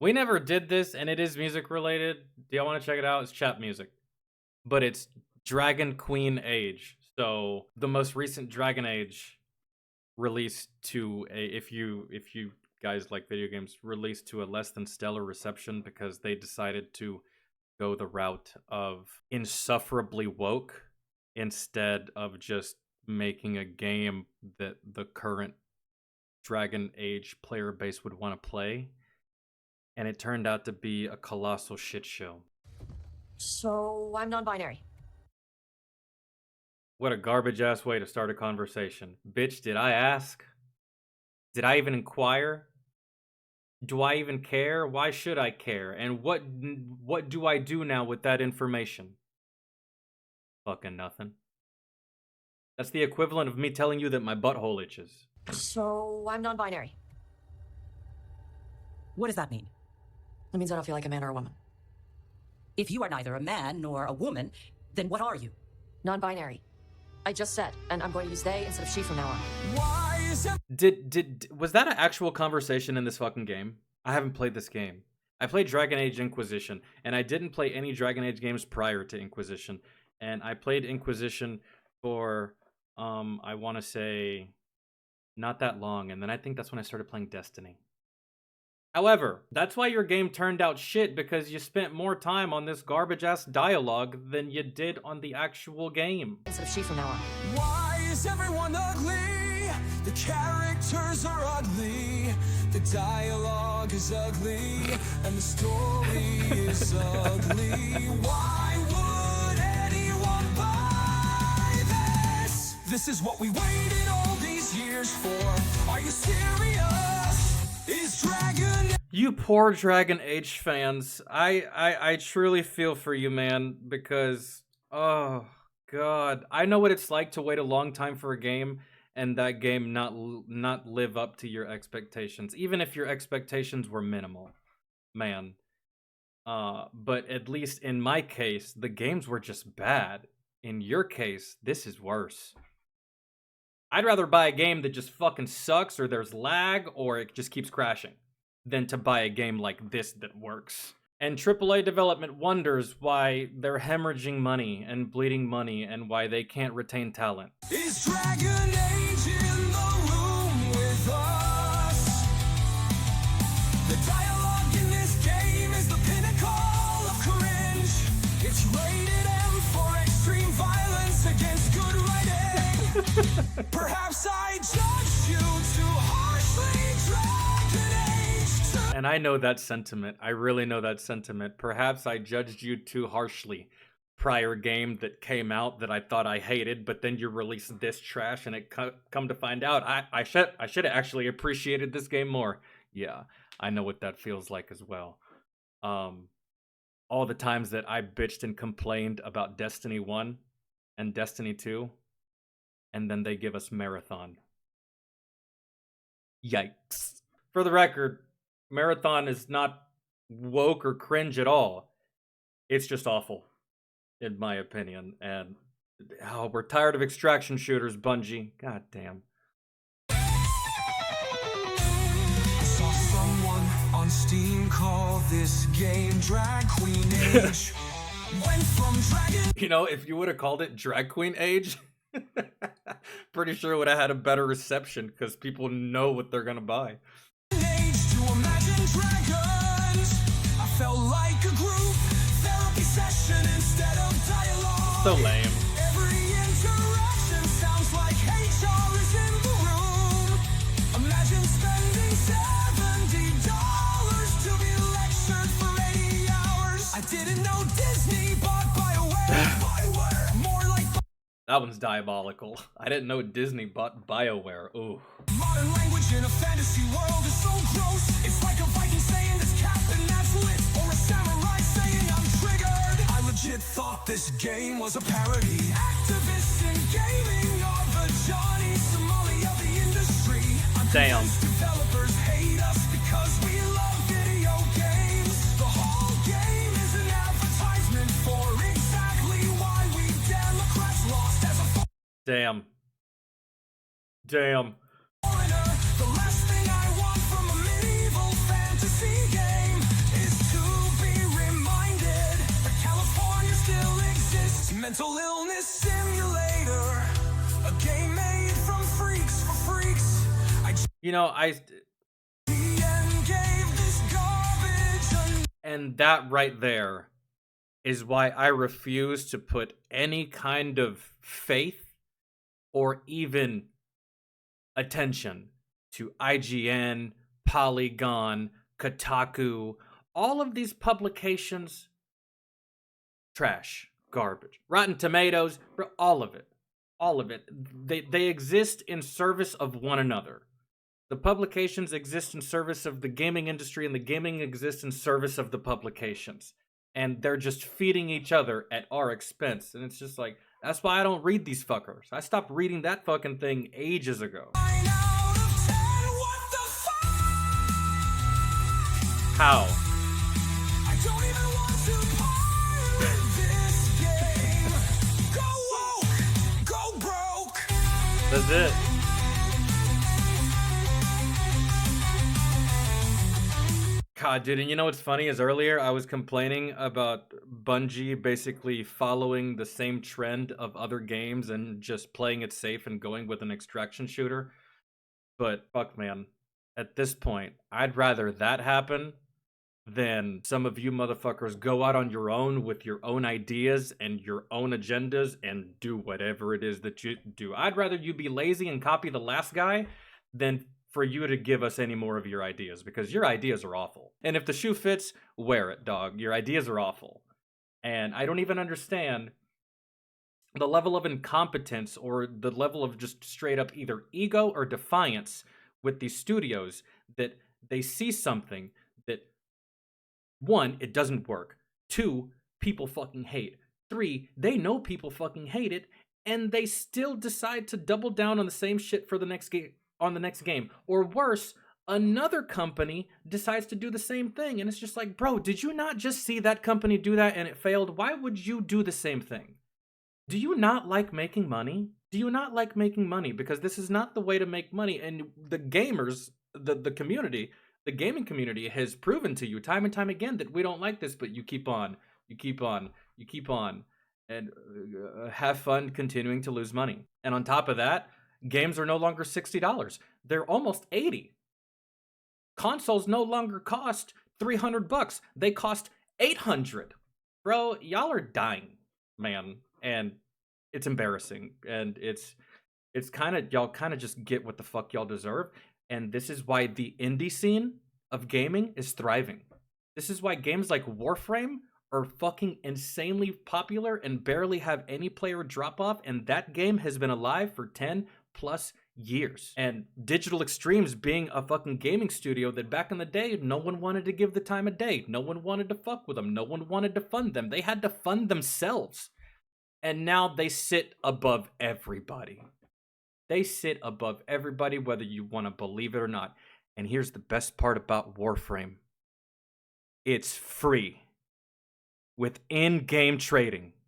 We never did this, and it is music related. Do y'all want to check it out? It's chat music, but it's Dragon Queen Age. So the most recent Dragon Age released to a if you guys like video games, released to a less than stellar reception because they decided to go the route of insufferably woke instead of just making a game that the current Dragon Age player base would want to play. And it turned out to be a colossal shit show. So, I'm non-binary. What a garbage ass way to start a conversation. Bitch, did I ask? Did I even inquire? Do I even care? Why should I care? And what do I do now with that information? Fucking nothing. That's the equivalent of me telling you that my butthole itches. So, I'm non-binary. What does that mean? That means I don't feel like a man or a woman. If you are neither a man nor a woman, then what are you? Non-binary. I just said, and I'm going to use they instead of she from now on. Why is it? Was that an actual conversation in this fucking game? I haven't played this game. I played Dragon Age Inquisition, and I didn't play any Dragon Age games prior to Inquisition. And I played Inquisition for, I want to say, not that long, and then I think that's when I started playing Destiny. However, that's why your game turned out shit, because you spent more time on this garbage-ass dialogue than you did on the actual game. Instead of she from now on. Why is everyone ugly? The characters are ugly. The dialogue is ugly. And the story is ugly. Why would anyone buy this? This is what we waited all these years for. Are you serious? Is Dragon... You poor Dragon Age fans. I truly feel for you, man, because, oh, God. I know what it's like to wait a long time for a game and that game not live up to your expectations, even if your expectations were minimal, man. But at least in my case, the games were just bad. In your case, this is worse. I'd rather buy a game that just fucking sucks, or there's lag, or it just keeps crashing, than to buy a game like this that works. And AAA development wonders why they're hemorrhaging money and bleeding money and why they can't retain talent. Is Dragon Age in the room with us? The dialogue in this game is the pinnacle of cringe. It's rated M for extreme violence against good writing. Perhaps I judged you too harshly, Dragon Age. And I know that sentiment. I really know that sentiment. Perhaps I judged you too harshly. Prior game that came out that I thought I hated, but then you released this trash, and it come to find out I should have actually appreciated this game more. Yeah, I know what that feels like as well. All the times that I bitched and complained about Destiny 1 and Destiny 2, and then they give us Marathon. Yikes. For the record, Marathon is not woke or cringe at all. It's just awful, in my opinion. And we're tired of extraction shooters, Bungie. God damn. I saw someone on Steam call this game Drag Queen Age. Went from Dragon You know, if you would have called it Drag Queen Age, pretty sure it would have had a better reception, because people know what they're gonna buy. Age to imagine dragons. I felt like a group therapy session instead of dialogue. So lame. Every interaction sounds like HR is in the room. Imagine spending $70 to be lectured for 80 hours. I didn't know Disney bought BioWare. More like That one's diabolical. I didn't know Disney bought BioWare. Ooh. modern language in a fantasy world is so gross. It's like a Viking saying this captain that's lit, or a samurai saying I'm triggered. I legit thought this game was a parody. Activists in gaming are the Johnny Somali of the industry. I'm Damn. convinced developers hate us because we love video games. The whole game is an advertisement for exactly why we Democrats lost as a Damn. Damn. foreigner. The last thing I want from a medieval fantasy game You know, I The end gave this garbage and that right there is why I refuse to put any kind of faith or even attention to IGN, Polygon, Kotaku, all of these publications, trash, garbage. Rotten Tomatoes, all of it. All of it. They exist in service of one another. The publications exist in service of the gaming industry, and the gaming exists in service of the publications. And they're just feeding each other at our expense. And it's just like, that's why I don't read these fuckers. I stopped reading that fucking thing ages ago. 9 out of 10. What the fuck? How? I don't even want to pirate this game. Go woke, go broke. That's it. God, dude, and you know what's funny is earlier I was complaining about Bungie basically following the same trend of other games and just playing it safe and going with an extraction shooter. But fuck, man, at this point, I'd rather that happen than some of you motherfuckers go out on your own with your own ideas and your own agendas and do whatever it is that you do. I'd rather you be lazy and copy the last guy than for you to give us any more of your ideas, because your ideas are awful. And if the shoe fits, wear it, dog. Your ideas are awful. And I don't even understand the level of incompetence or the level of just straight up either ego or defiance with these studios that they see something that, one, it doesn't work. Two, people fucking hate. Three, they know people fucking hate it, and they still decide to double down on the same shit for the next game. On the next game. Or worse, another company decides to do the same thing, and it's just like, bro, did you not just see that company do that and it failed? Why would you do the same thing? Do you not like making money? Do you not like making money? Because this is not the way to make money. And the gamers, the community, the gaming community has proven to you time and time again that we don't like this, but you keep on, you keep on, you keep on, and have fun continuing to lose money. And on top of that, games are no longer $60. They're almost $80. Consoles no longer cost $300. They cost $800. Bro, y'all are dying, man. And it's embarrassing. And it's kind of, y'all kind of just get what the fuck y'all deserve. And this is why the indie scene of gaming is thriving. This is why games like Warframe are fucking insanely popular and barely have any player drop off. And that game has been alive for 10 plus years. And Digital Extremes being a fucking gaming studio that back in the day, no one wanted to give the time of day. No one wanted to fuck with them. No one wanted to fund them. They had to fund themselves. And now they sit above everybody. They sit above everybody, whether you want to believe it or not. And here's the best part about Warframe. It's free with in-game trading.